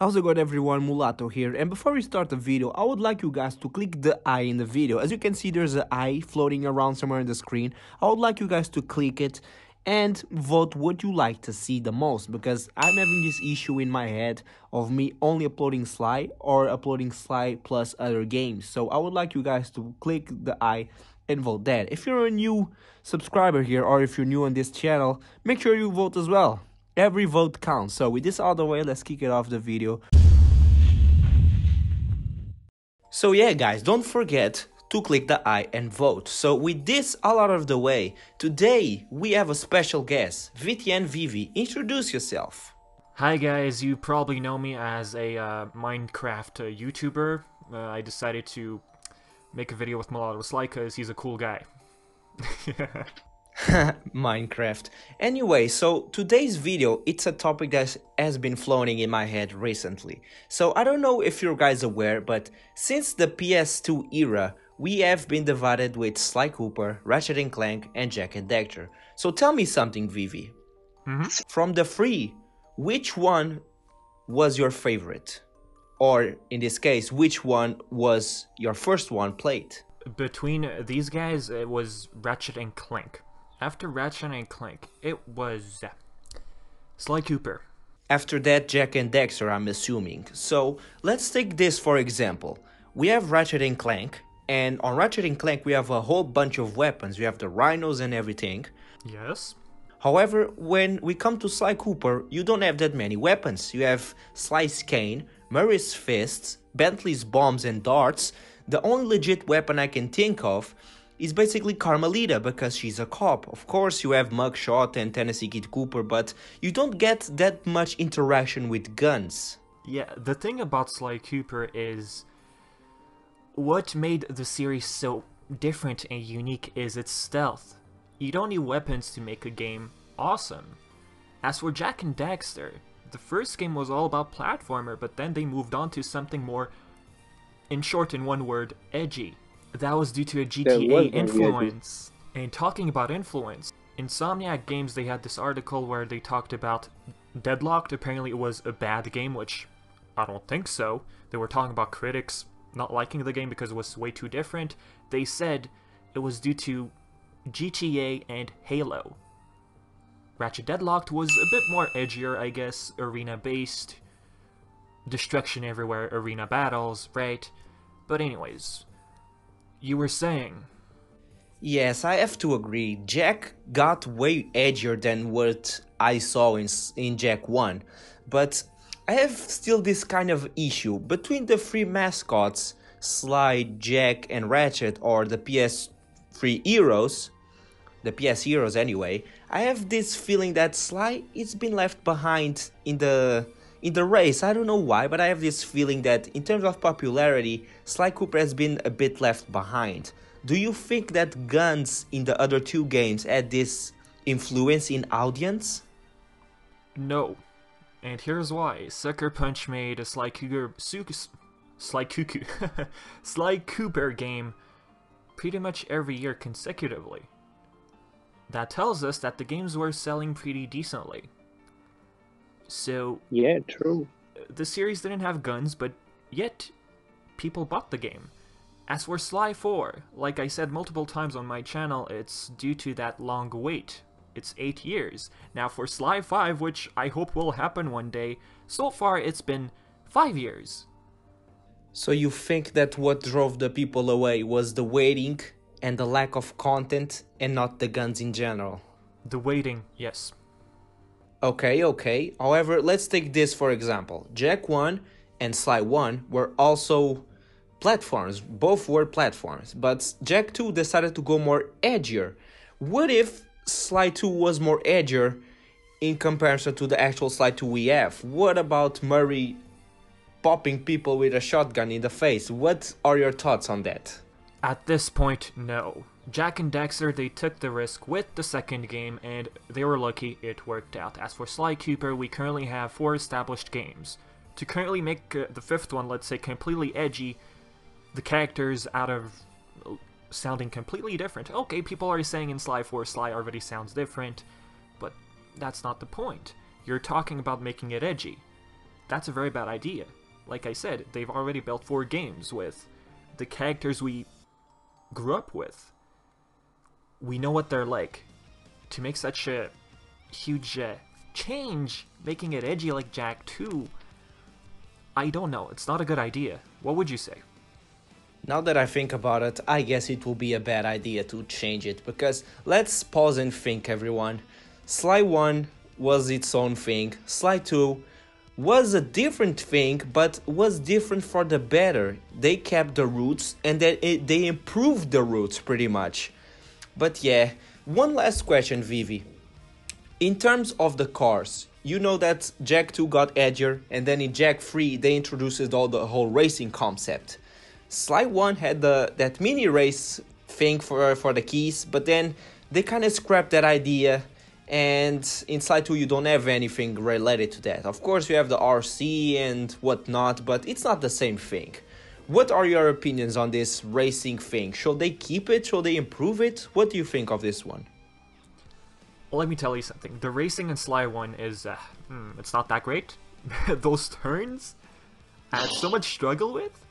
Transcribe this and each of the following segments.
How's it going everyone, Mulatto here, and before we start the video, I would like you guys to click the eye in the video. As you can see, there's an eye floating around somewhere on the screen. I would like you guys to click it and vote what you like to see the most, because I'm having this issue in my head of me only uploading Sly or uploading Sly plus other games. So I would like you guys to click the eye and vote that. If you're a new subscriber here or if you're new on this channel, make sure you vote as well. Every vote counts. So with this out of the way, let's kick it off the video. So yeah guys, don't forget to click the I and vote. So with this all out of the way, today we have a special guest, VTNVIVI. Introduce yourself. Hi guys, you probably know me as a Minecraft YouTuber. I decided to make a video with mulatosly because he's a cool guy. Minecraft. Anyway, so today's video, it's a topic that has been floating in my head recently. So I don't know if you guys are aware, but since the PS2 era, we have been divided with Sly Cooper, Ratchet & Clank, and Jak and Daxter. So tell me something, Vivi. From the three, which one was your favorite? Or in this case, which one was your first one played? Between these guys, it was Ratchet & Clank. After Ratchet & Clank, it was Sly Cooper. After that, Jak and Daxter, I'm assuming. So let's take this for example. We have Ratchet & Clank, and on Ratchet & Clank we have a whole bunch of weapons. We have the rhinos and everything. Yes. However, when we come to Sly Cooper, you don't have that many weapons. You have Sly's cane, Murray's fists, Bentley's bombs and darts. The only legit weapon I can think of is basically Carmelita, because she's a cop. Of course you have Mugshot and Tennessee Kid Cooper, but you don't get that much interaction with guns. Yeah, the thing about Sly Cooper is what made the series so different and unique is its stealth. You don't need weapons to make a game awesome. As for Jak and Daxter, the first game was all about platformer, but then they moved on to something more, in short, in one word, edgy. That was due to a GTA influence. And talking about influence, Insomniac Games, they had this article where they talked about Deadlocked. Apparently it was a bad game, which I don't think so. They were talking about critics not liking the game because it was way too different. They said it was due to GTA and Halo. Ratchet Deadlocked was a bit more edgier, I guess, arena-based, destruction everywhere, arena battles, right? But anyways, you were saying... Yes, I have to agree. Jak got way edgier than what I saw in Jak 1. But I have still this kind of issue. Between the three mascots, Sly, Jak, and Ratchet, or the PS3 heroes, the PS heroes anyway, I have this feeling that Sly is been left behind in the race. I don't know why, but I have this feeling that in terms of popularity, Sly Cooper has been a bit left behind. Do you think that guns in the other two games had this influence in audience? No. And here's why. Sucker Punch made a Sly Cooper game pretty much every year consecutively. That tells us that the games were selling pretty decently. So, yeah, true. The series didn't have guns, but yet people bought the game. As for Sly 4, like I said multiple times on my channel, it's due to that long wait. It's 8 years. Now for Sly 5, which I hope will happen one day, so far it's been 5 years. So you think that what drove the people away was the waiting and the lack of content and not the guns in general? The waiting, yes. Okay. However, let's take this for example. Jak 1 and Sly 1 were also platforms. Both were platforms. But Jak 2 decided to go more edgier. What if Sly 2 was more edgier in comparison to the actual Sly 2 we have? What about Murray popping people with a shotgun in the face? What are your thoughts on that? At this point, no. Jak and Daxter, they took the risk with the second game, and they were lucky it worked out. As for Sly Cooper, we currently have 4 established games. To currently make the 5th one, let's say, completely edgy, the characters out of sounding completely different. Okay, people are saying in Sly 4, Sly already sounds different, but that's not the point. You're talking about making it edgy. that's a very bad idea. Like I said, they've already built 4 games with the characters we grew up with. We know what they're like. To make such a huge change, making it edgy like Jak 2, I don't know, it's not a good idea. What would you say? Now that I think about it, I guess it will be a bad idea to change it, because let's pause and think, everyone. Sly 1 was its own thing, Sly 2 was a different thing, but was different for the better. They kept the roots and they improved the roots pretty much. But yeah, one last question, Vivi. In terms of the cars, you know that Jak 2 got edgier, and then in Jak 3 they introduced the whole racing concept. Sly 1 had that mini race thing for the keys, but then they kind of scrapped that idea, and in Sly 2 you don't have anything related to that. Of course you have the RC and whatnot, but it's not the same thing. What are your opinions on this racing thing? Should they keep it? Should they improve it? What do you think of this one? Well, let me tell you something. The racing in Sly 1 is, it's not that great. Those turns I had so much struggle with.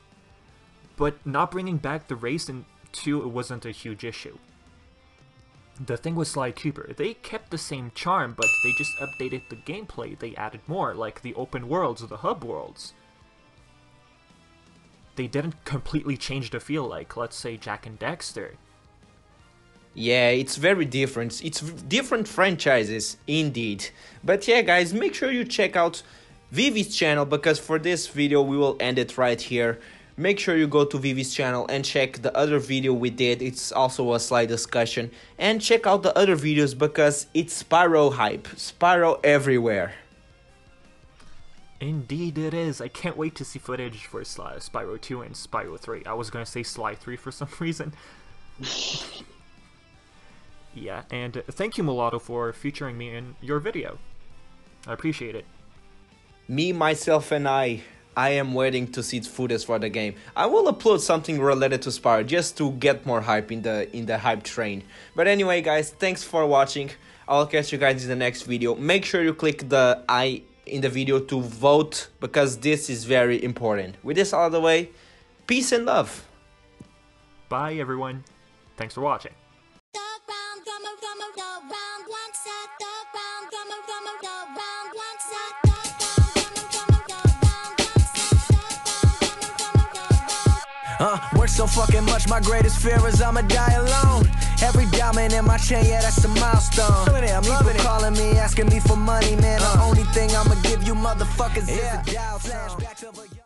But not bringing back the race in 2 wasn't a huge issue. The thing with Sly Cooper, they kept the same charm, but they just updated the gameplay. They added more, like the open worlds or the hub worlds. They didn't completely change the feel like, let's say, Jak and Daxter. Yeah, it's very different. It's different franchises, indeed. But yeah, guys, make sure you check out Vivi's channel, because for this video we will end it right here. Make sure you go to Vivi's channel and check the other video we did. It's also a Sly discussion. And check out the other videos, because it's Spyro hype. Spyro everywhere. Indeed it is. I can't wait to see footage for Spyro 2 and Spyro 3. I was gonna say Sly 3 for some reason. Yeah, and thank you, Mulatto, for featuring me in your video. I appreciate it. Me, myself, and I am waiting to see footage for the game. I will upload something related to Spyro just to get more hype in the hype train. But anyway, guys, thanks for watching. I'll catch you guys in the next video. Make sure you click the I in the video to vote, because this is very important. With this out of the way, peace and love. Bye, everyone. Thanks for watching. Work so fucking much, my greatest fear is I'ma die alone. Every diamond in my chain, yeah, that's a milestone. People calling me, asking me for money, man. The only thing I'ma give you motherfuckers is a dial.